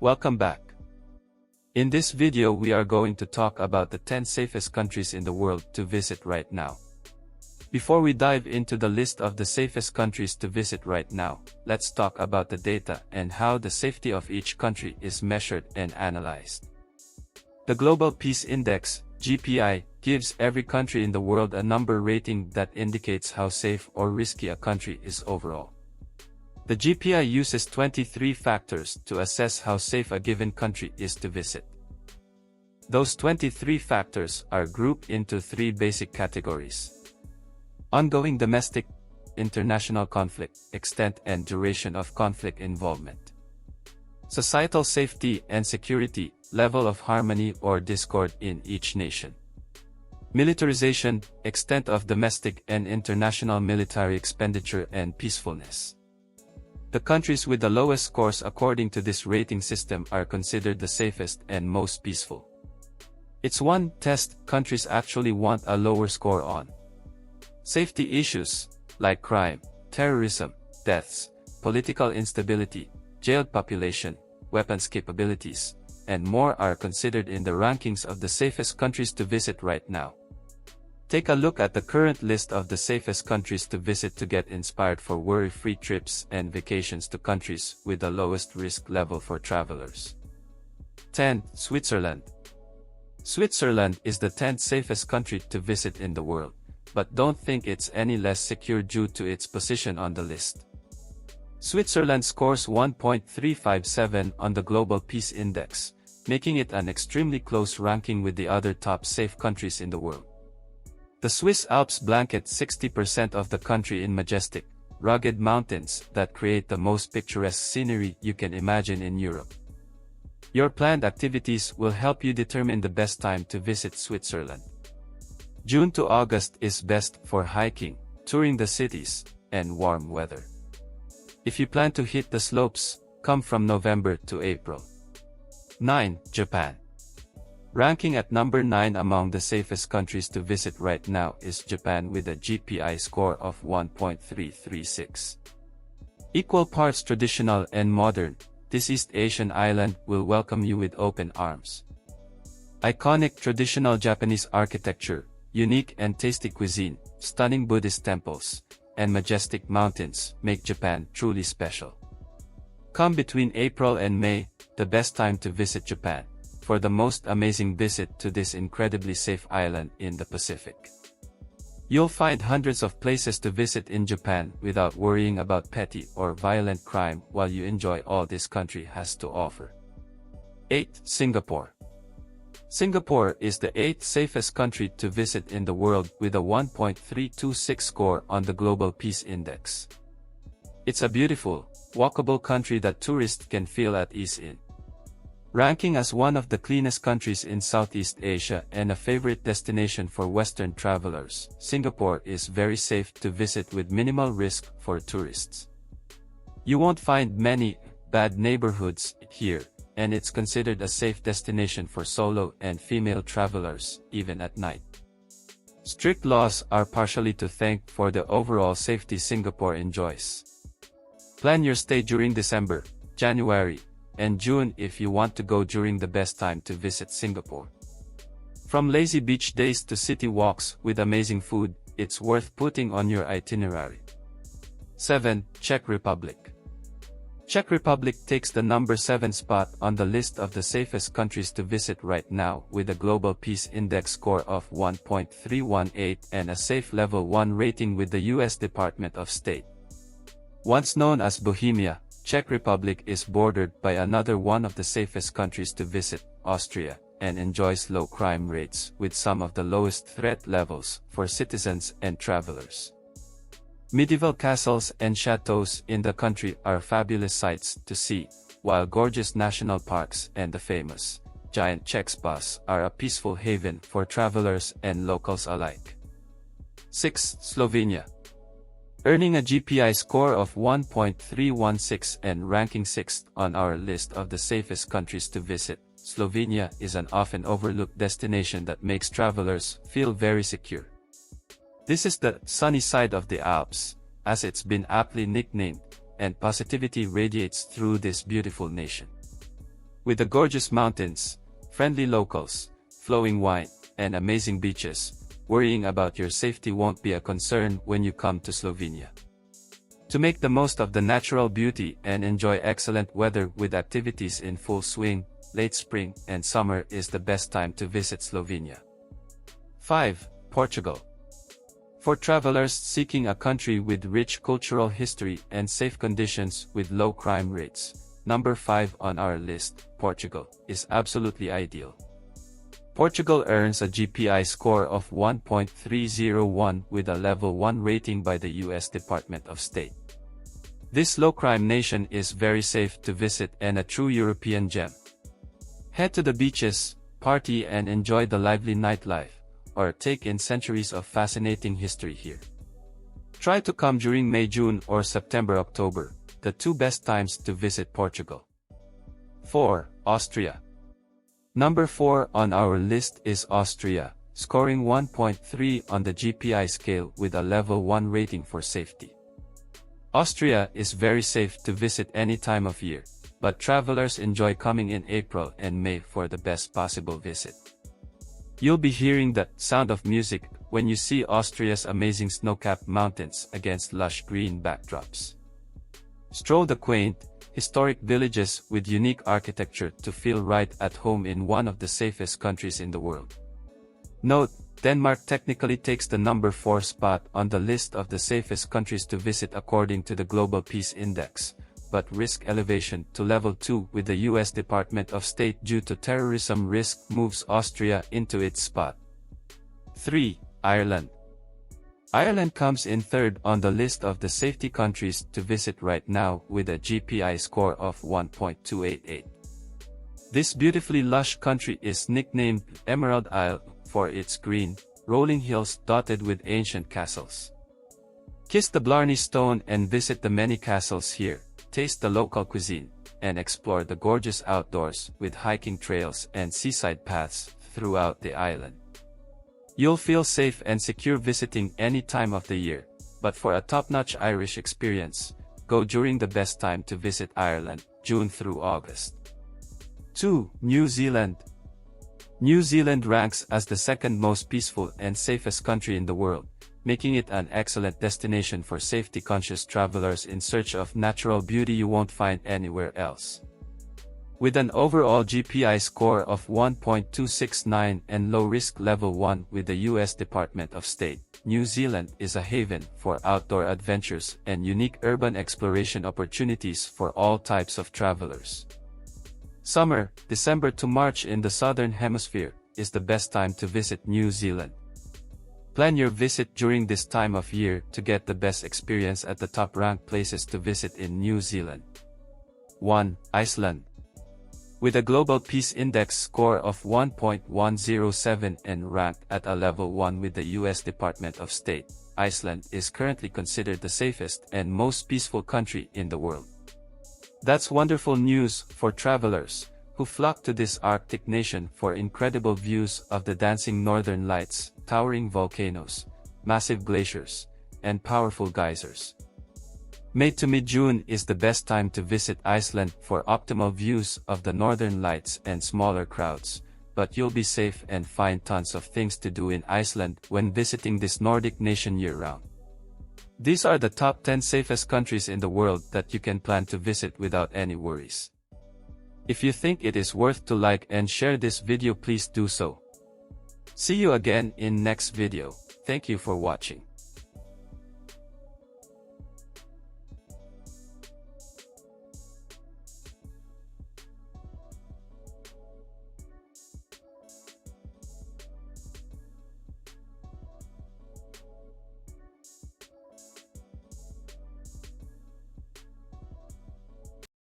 Welcome back. In this video we are going to talk about the 10 safest countries in the world to visit right now. Before we dive into the list of the safest countries to visit right now, let's talk about the data and how the safety of each country is measured and analyzed. The Global Peace Index, GPI, gives every country in the world a number rating that indicates how safe or risky a country is overall. The GPI uses 23 factors to assess how safe a given country is to visit. Those 23 factors are grouped into 3 basic categories: ongoing domestic, international conflict, extent and duration of conflict involvement; societal safety and security, level of harmony or discord in each nation; militarization, extent of domestic and international military expenditure and peacefulness. The countries with the lowest scores according to this rating system are considered the safest and most peaceful. It's one test countries actually want a lower score on. Safety issues, like crime, terrorism, deaths, political instability, jailed population, weapons capabilities, and more are considered in the rankings of the safest countries to visit right now. Take a look at the current list of the safest countries to visit to get inspired for worry-free trips and vacations to countries with the lowest risk level for travelers. 10. Switzerland. Switzerland is the 10th safest country to visit in the world, but don't think it's any less secure due to its position on the list. Switzerland scores 1.357 on the Global Peace Index, making it an extremely close ranking with the other top safe countries in the world. The Swiss Alps blanket 60% of the country in majestic, rugged mountains that create the most picturesque scenery you can imagine in Europe. Your planned activities will help you determine the best time to visit Switzerland. June to August is best for hiking, touring the cities, and warm weather. If you plan to hit the slopes, come from November to April. 9. Japan. Ranking at number 9 among the safest countries to visit right now is Japan with a GPI score of 1.336. Equal parts traditional and modern, this East Asian island will welcome you with open arms. Iconic traditional Japanese architecture, unique and tasty cuisine, stunning Buddhist temples, and majestic mountains make Japan truly special. Come between April and May, the best time to visit Japan, for the most amazing visit to this incredibly safe island in the Pacific. You'll find hundreds of places to visit in Japan without worrying about petty or violent crime while you enjoy all this country has to offer. 8. Singapore. Singapore is the 8th safest country to visit in the world with a 1.326 score on the Global Peace Index. It's a beautiful, walkable country that tourists can feel at ease in. Ranking as one of the cleanest countries in Southeast Asia and a favorite destination for Western travelers, Singapore is very safe to visit with minimal risk for tourists. You won't find many bad neighborhoods here, and it's considered a safe destination for solo and female travelers, even at night. Strict laws are partially to thank for the overall safety Singapore enjoys. Plan your stay during December, January, and June if you want to go during the best time to visit Singapore. From lazy beach days to city walks with amazing food, it's worth putting on your itinerary. 7. Czech Republic. Czech Republic takes the number 7 spot on the list of the safest countries to visit right now with a Global Peace Index score of 1.318 and a safe level 1 rating with the US Department of State. Once known as Bohemia, Czech Republic is bordered by another one of the safest countries to visit, Austria, and enjoys low crime rates with some of the lowest threat levels for citizens and travelers. Medieval castles and chateaux in the country are fabulous sights to see, while gorgeous national parks and the famous giant Czech spas are a peaceful haven for travelers and locals alike. 6. Slovenia. Earning a GPI score of 1.316 and ranking 6th on our list of the safest countries to visit, Slovenia is an often overlooked destination that makes travelers feel very secure. This is the sunny side of the Alps, as it's been aptly nicknamed, and positivity radiates through this beautiful nation. With the gorgeous mountains, friendly locals, flowing wine, and amazing beaches, worrying about your safety won't be a concern when you come to Slovenia. To make the most of the natural beauty and enjoy excellent weather with activities in full swing, late spring and summer is the best time to visit Slovenia. 5. Portugal. For travelers seeking a country with rich cultural history and safe conditions with low crime rates, number 5 on our list, Portugal, is absolutely ideal. Portugal earns a GPI score of 1.301 with a level 1 rating by the US Department of State. This low-crime nation is very safe to visit and a true European gem. Head to the beaches, party and enjoy the lively nightlife, or take in centuries of fascinating history here. Try to come during May, June or September, October, the two best times to visit Portugal. 4. Austria. Number 4 on our list is Austria, scoring 1.3 on the GPI scale with a level 1 rating for safety. Austria is very safe to visit any time of year, but travelers enjoy coming in April and May for the best possible visit. You'll be hearing the sound of music when you see Austria's amazing snow-capped mountains against lush green backdrops. Stroll the quaint, historic villages with unique architecture to feel right at home in one of the safest countries in the world. Note, Denmark technically takes the number 4 spot on the list of the safest countries to visit according to the Global Peace Index, but risk elevation to level 2 with the US Department of State due to terrorism risk moves Austria into its spot. 3. Ireland. Ireland comes in third on the list of the safety countries to visit right now with a GPI score of 1.288. This beautifully lush country is nicknamed Emerald Isle for its green, rolling hills dotted with ancient castles. Kiss the Blarney Stone and visit the many castles here, taste the local cuisine, and explore the gorgeous outdoors with hiking trails and seaside paths throughout the island. You'll feel safe and secure visiting any time of the year, but for a top-notch Irish experience, go during the best time to visit Ireland, June through August. 2. New Zealand. New Zealand ranks as the second most peaceful and safest country in the world, making it an excellent destination for safety-conscious travelers in search of natural beauty you won't find anywhere else. With an overall GPI score of 1.269 and low-risk level 1 with the US Department of State, New Zealand is a haven for outdoor adventures and unique urban exploration opportunities for all types of travelers. Summer, December to March in the Southern Hemisphere, is the best time to visit New Zealand. Plan your visit during this time of year to get the best experience at the top-ranked places to visit in New Zealand. 1. Iceland. With a Global Peace Index score of 1.107 and ranked at a level 1 with the US Department of State, Iceland is currently considered the safest and most peaceful country in the world. That's wonderful news for travelers who flock to this Arctic nation for incredible views of the dancing northern lights, towering volcanoes, massive glaciers, and powerful geysers. May to mid-June is the best time to visit Iceland for optimal views of the northern lights and smaller crowds, but you'll be safe and find tons of things to do in Iceland when visiting this Nordic nation year-round. These are the top 10 safest countries in the world that you can plan to visit without any worries. If you think it is worth to like and share this video, please do so. See you again in next video. Thank you for watching.